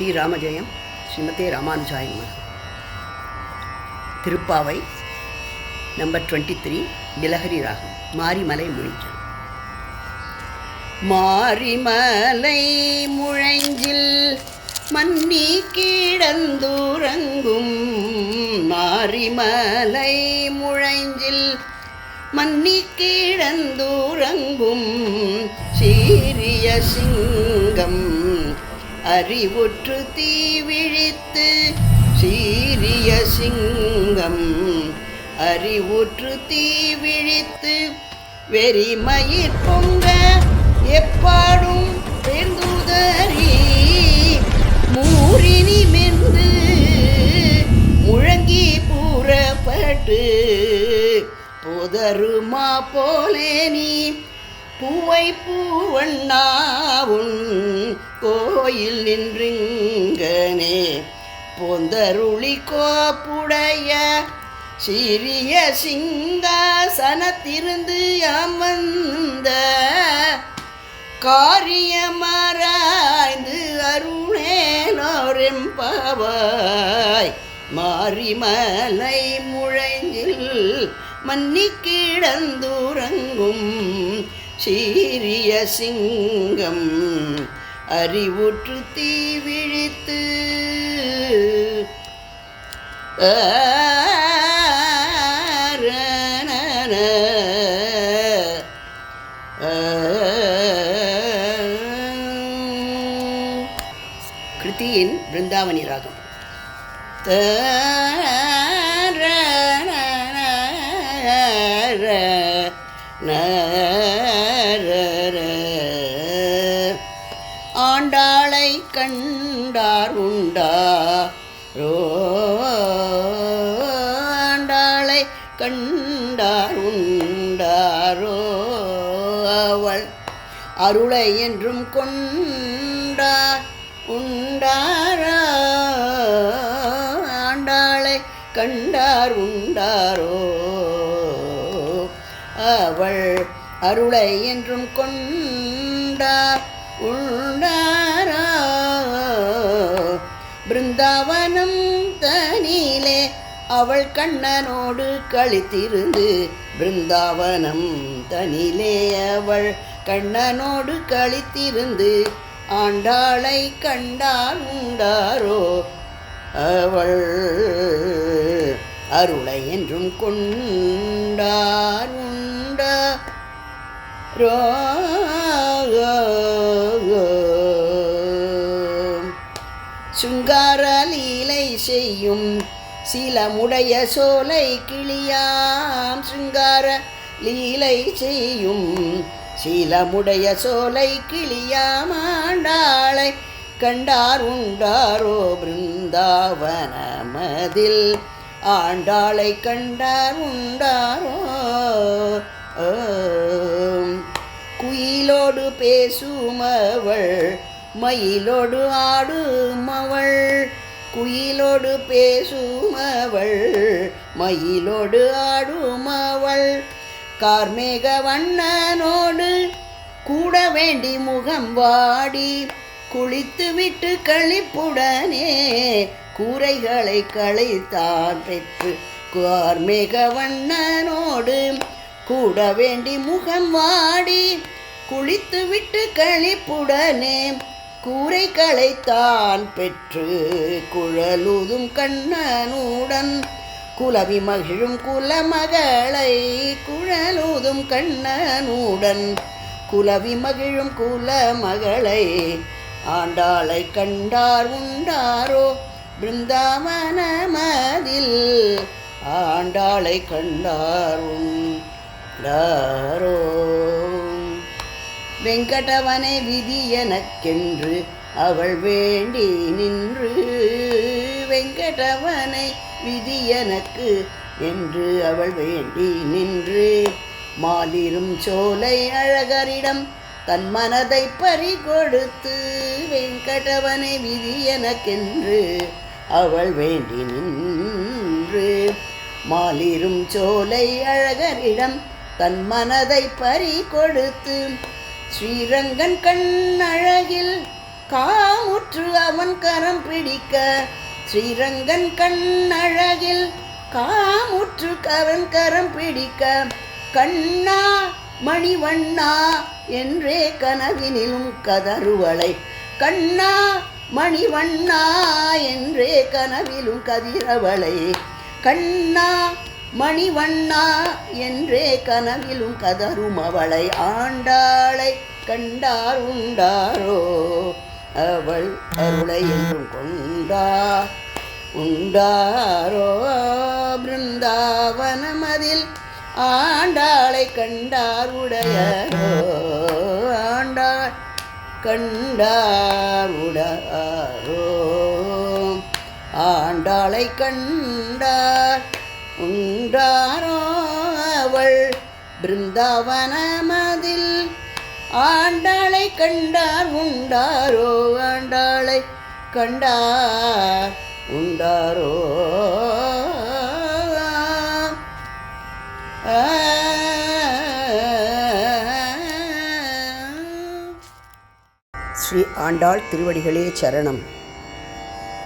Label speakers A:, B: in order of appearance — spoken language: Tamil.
A: ஸ்ரீராமஜெயம் ஸ்ரீமதே ராமானுஜாய நமः. திருப்பாவை நம்பர் 23, பிலஹரி ராகம். மாரிமலை முழிஞ்சல். மாரிமலை முழைஞ்சில் மன்னி கிடந்துறங்கும், மாரிமலை முழைஞ்சில் மன்னி கிடந்துறங்கும், சீரிய சிங்கம் அறிவுற்று தீவிழித்து, சீரிய சிங்கம் அறிவுற்று தீவிழித்து, வெறிமயிர் பொங்க எப்பாடும் பெருந்துதறி, மூரினி மென்று முழங்கி பூரப்பட்டு, புதருமா போலே நீ பூவை பூவண்ணாவுன் கோயில் நின்றுங்கனே, பொந்தருளி கோப்புடைய சிறிய சிங்காசனத்திருந்து அமர்ந்த, காரியமராய்ந்து அருணேனோரெம்பாவாய். மாரிமலை முழைஞ்சில் மன்னி கிடந்துறங்கும், சீரிய சிங்கம் அறிவுற்று தீவிழித்து, கிருத்தியின் பிருந்தாவனி ராகம். ஆண்டாளை கண்டார் உண்டாரோ, ஆண்டாளை கண்டார் உண்டாரோ, அவள் அருளை என்றும் கொண்டார் உண்டாரோ, ஆண்டாளை கண்டார் உண்டாரோ, அவள் அருளை என்றும் கொண்டார் உண்டாரோ. பிருந்தாவனம் தனிலே அவள் கண்ணனோடு கழித்திருந்து, பிருந்தாவனம் தனிலே அவள் கண்ணனோடு கழித்திருந்து, ஆண்டாளை கண்டார் உண்டாரோ, அவள் அருளை என்றும் கொண்டார் உண்டாரோ. சுங்கார லீலை செய்யும் சீலமுடைய சோலை கிளியாம், சுங்கார லீலை செய்யும் சீலமுடைய சோலை கிளியாம், ஆண்டாளை கண்டார் உண்டாரோ, பிருந்தாவனமதில் ஆண்டாளை கண்டார் உண்டாரோ. குயிலோடு பேசுமவள் மயிலோடு ஆடுமவள், குயிலோடு பேசுமவள் மயிலோடு ஆடுமவள், கார்மேக வண்ணனோடு கூட வேண்டி முகம் வாடி, குளித்து விட்டு களிப்புடனே கூரைகளை களைத்தான் பெற்று, கார்மேக வண்ணனோடு கூட வேண்டி முகம் வாடி, குளித்து விட்டு களிப்புடனே கூரை களைத்தான் பெற்று, குழலுதும் கண்ணனுடன் குலவி மகிழும் குலமகளை, குழலுதும் கண்ணனுடன் குலவி மகிழும் குலமகளை, ஆண்டாளை கண்டார் உண்டாரோ, பிருந்தாவனமதில் ஆண்டாளை கண்டார் உண்டாரோ. வெங்கடவனை விதி எனக்கென்று அவள் வேண்டி நின்று, வெங்கடவனை விதி எனக்கு என்று அவள் வேண்டி நின்று, மாலிரும் சோலை அழகரிடம் தன் மனதை பறிகொடுத்து, வெங்கடவனை விதி எனக்கென்று அவள் வேண்டி நின்று, மாலிரும் சோலை அழகரிடம் தன் மனதை பறிகொடுத்து, ஸ்ரீரங்கன் கண்ணழகில் காமுற்று அவன் கரம் பிடிக்க ஸ்ரீரங்கன் கண்ணழகில் காமுற்று அவன் கரம் பிடிக்க கண்ணா மணிவண்ணா என்றே கனவினிலும் கதறுவளை கண்ணா மணிவண்ணா என்றே கனவிலும் கதிரவளை கண்ணா மணிவண்ணா என்றே கனவிலும் கதரும் அவளை ஆண்டாளை கண்டார் உண்டாரோ அவள் அருளை என்றும் உண்டாரோ பிருந்தாவனமதில் ஆண்டாளை கண்டார் உடையரோ ஆண்டாள் கண்டார் உடையாரோ ஆண்டாளை கண்டார் உண்டாரோ அவள் பிருந்தாவனமதில் ஆண்டாளை கண்டார் உண்டாரோ ஆண்டாளை கண்டார் உண்டாரோ ஸ்ரீ ஆண்டாள் திருவடிகளே சரணம்.